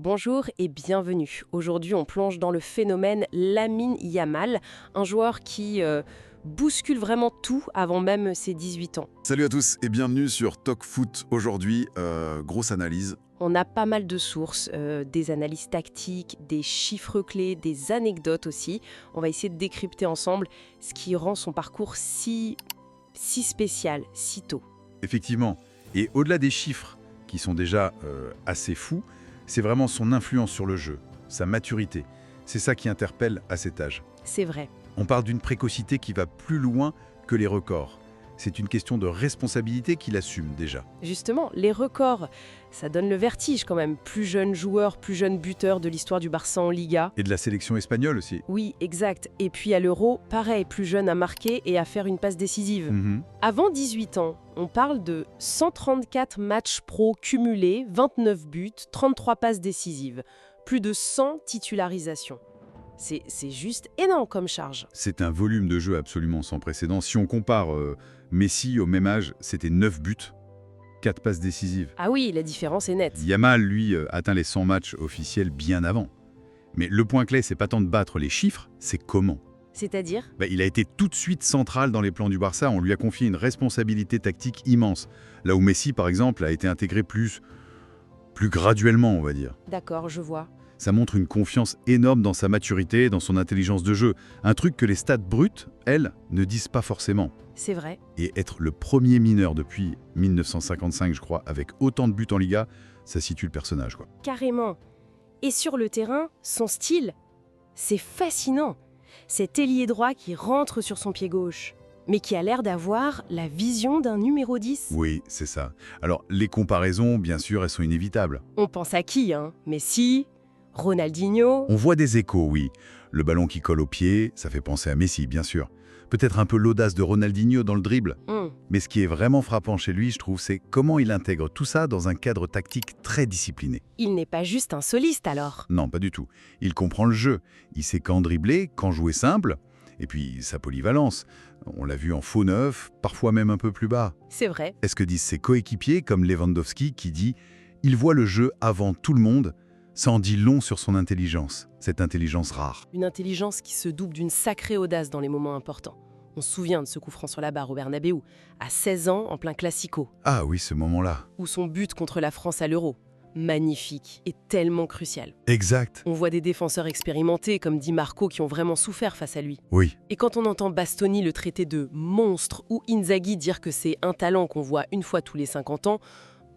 Bonjour et bienvenue. Aujourd'hui, on plonge dans le phénomène Lamine Yamal, un joueur qui bouscule vraiment tout avant même ses 18 ans. Salut à tous et bienvenue sur Talk Foot. Aujourd'hui, grosse analyse. On a pas mal de sources, des analyses tactiques, des chiffres clés, des anecdotes aussi. On va essayer de décrypter ensemble ce qui rend son parcours si spécial, si tôt. Effectivement. Et au-delà des chiffres, qui sont déjà assez fous, c'est vraiment son influence sur le jeu, sa maturité. C'est ça qui interpelle à cet âge. C'est vrai. On parle d'une précocité qui va plus loin que les records. C'est une question de responsabilité qu'il assume déjà. Justement, les records, ça donne le vertige quand même. Plus jeune joueur, plus jeune buteur de l'histoire du Barça en Liga. Et de la sélection espagnole aussi. Oui, exact. Et puis à l'Euro, pareil, plus jeune à marquer et à faire une passe décisive. Avant 18 ans, on parle de 134 matchs pro cumulés, 29 buts, 33 passes décisives, plus de 100 titularisations. C'est juste énorme comme charge. C'est un volume de jeu absolument sans précédent. Si on compare Messi au même âge, c'était 9 buts, 4 passes décisives. Ah oui, la différence est nette. Yamal, lui, atteint les 100 matchs officiels bien avant. Mais le point clé, c'est pas tant de battre les chiffres, c'est comment. C'est-à-dire ? Il a été tout de suite central dans les plans du Barça. On lui a confié une responsabilité tactique immense. Là où Messi, par exemple, a été intégré plus graduellement, on va dire. D'accord, je vois. Ça montre une confiance énorme dans sa maturité, dans son intelligence de jeu. Un truc que les stats brutes, elles, ne disent pas forcément. C'est vrai. Et être le premier mineur depuis 1955, je crois, avec autant de buts en Liga, ça situe le personnage, quoi. Carrément. Et sur le terrain, son style, c'est fascinant. Cet ailier droit qui rentre sur son pied gauche, mais qui a l'air d'avoir la vision d'un numéro 10. Oui, c'est ça. Alors, les comparaisons, bien sûr, elles sont inévitables. On pense à qui, hein ? Messi ? Ronaldinho ? On voit des échos, oui. Le ballon qui colle au pied, ça fait penser à Messi, bien sûr. Peut-être un peu l'audace de Ronaldinho dans le dribble. Mais ce qui est vraiment frappant chez lui, je trouve, c'est comment il intègre tout ça dans un cadre tactique très discipliné. Il n'est pas juste un soliste alors. Non, pas du tout. Il comprend le jeu. Il sait quand dribbler, quand jouer simple. Et puis, sa polyvalence. On l'a vu en faux neuf, parfois même un peu plus bas. C'est vrai. Est-ce que disent ses coéquipiers, comme Lewandowski, qui dit « Il voit le jeu avant tout le monde », ça en dit long sur son intelligence, cette intelligence rare. Une intelligence qui se double d'une sacrée audace dans les moments importants. On se souvient de ce coup franc sur la barre au Bernabéu, à 16 ans en plein classico. Ah oui, ce moment-là. Ou son but contre la France à l'Euro. Magnifique et tellement crucial. Exact. On voit des défenseurs expérimentés comme Di Marco qui ont vraiment souffert face à lui. Oui. Et quand on entend Bastoni le traiter de monstre ou Inzaghi dire que c'est un talent qu'on voit une fois tous les 50 ans,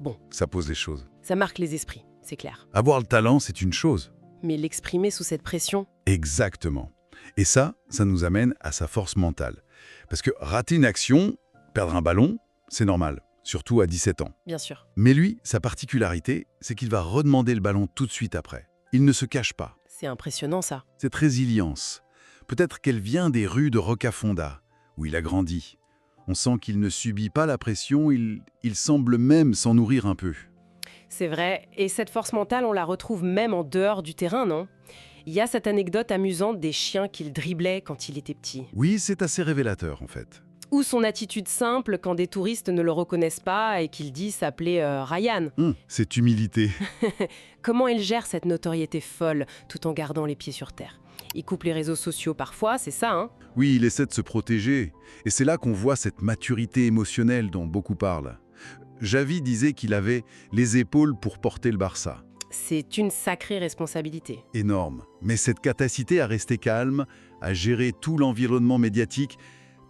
bon. Ça pose les choses. Ça marque les esprits, c'est clair. Avoir le talent, c'est une chose. Mais l'exprimer sous cette pression ? Exactement. Et ça nous amène à sa force mentale. Parce que rater une action, perdre un ballon, c'est normal. Surtout à 17 ans. Bien sûr. Mais lui, sa particularité, c'est qu'il va redemander le ballon tout de suite après. Il ne se cache pas. C'est impressionnant ça. Cette résilience, peut-être qu'elle vient des rues de Rocafonda, où il a grandi. On sent qu'il ne subit pas la pression, il semble même s'en nourrir un peu. C'est vrai, et cette force mentale, on la retrouve même en dehors du terrain, non ? Il y a cette anecdote amusante des chiens qu'il driblait quand il était petit. Oui, c'est assez révélateur en fait. Ou son attitude simple quand des touristes ne le reconnaissent pas et qu'il dit s'appeler Ryan. Cette humilité. Comment il gère cette notoriété folle tout en gardant les pieds sur terre ? Il coupe les réseaux sociaux parfois, c'est ça, hein ? Oui, il essaie de se protéger. Et c'est là qu'on voit cette maturité émotionnelle dont beaucoup parlent. Xavi disait qu'il avait les épaules pour porter le Barça. C'est une sacrée responsabilité. Énorme. Mais cette capacité à rester calme, à gérer tout l'environnement médiatique,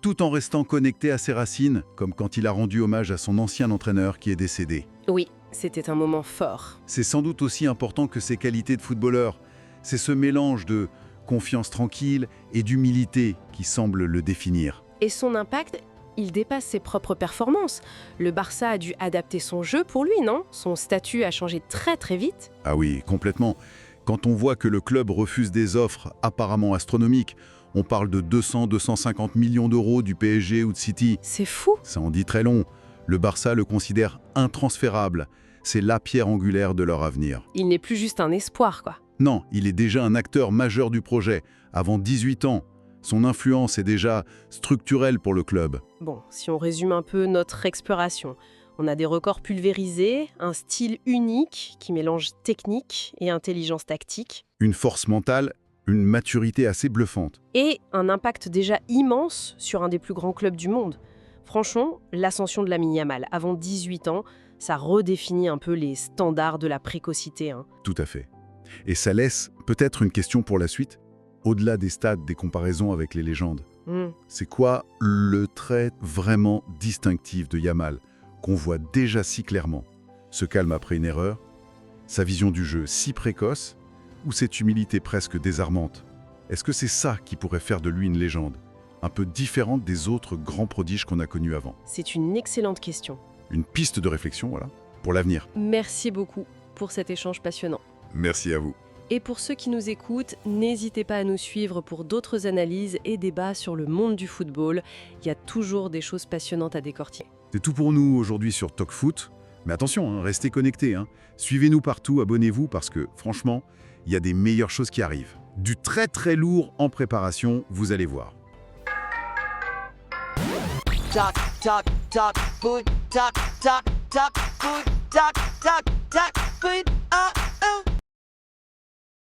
tout en restant connecté à ses racines, comme quand il a rendu hommage à son ancien entraîneur qui est décédé. Oui, c'était un moment fort. C'est sans doute aussi important que ses qualités de footballeur. C'est ce mélange de confiance tranquille et d'humilité qui semble le définir. Et son impact, il dépasse ses propres performances. Le Barça a dû adapter son jeu pour lui, non ? Son statut a changé très très vite. Ah oui, complètement. Quand on voit que le club refuse des offres apparemment astronomiques, on parle de 200-250 millions d'euros du PSG ou de City. C'est fou. Ça en dit très long. Le Barça le considère intransférable. C'est la pierre angulaire de leur avenir. Il n'est plus juste un espoir, quoi. Non, il est déjà un acteur majeur du projet. Avant 18 ans, son influence est déjà structurelle pour le club. Bon, si on résume un peu notre exploration, On a des records pulvérisés, un style unique qui mélange technique et intelligence tactique. Une force mentale, une maturité assez bluffante. Et un impact déjà immense sur un des plus grands clubs du monde. Franchement, l'ascension de Lamine Yamal avant 18 ans, ça redéfinit un peu les standards de la précocité. Tout à fait. Et ça laisse peut-être une question pour la suite. Au-delà des stats, des comparaisons avec les légendes, c'est quoi le trait vraiment distinctif de Yamal, qu'on voit déjà si clairement? Ce calme après une erreur, sa vision du jeu si précoce, ou cette humilité presque désarmante? Est-ce que c'est ça qui pourrait faire de lui une légende, un peu différente des autres grands prodiges qu'on a connus avant? C'est une excellente question. Une piste de réflexion, voilà, pour l'avenir. Merci beaucoup pour cet échange passionnant. Merci à vous. Et pour ceux qui nous écoutent, n'hésitez pas à nous suivre pour d'autres analyses et débats sur le monde du football. Il y a toujours des choses passionnantes à décortiquer. C'est tout pour nous aujourd'hui sur TalkFoot. Mais attention, restez connectés. Suivez-nous partout, abonnez-vous parce que, franchement, il y a des meilleures choses qui arrivent. Du très très lourd en préparation, vous allez voir. Talk, talk, talk, foot, talk, talk, talk, foot, talk, talk, talk, foot,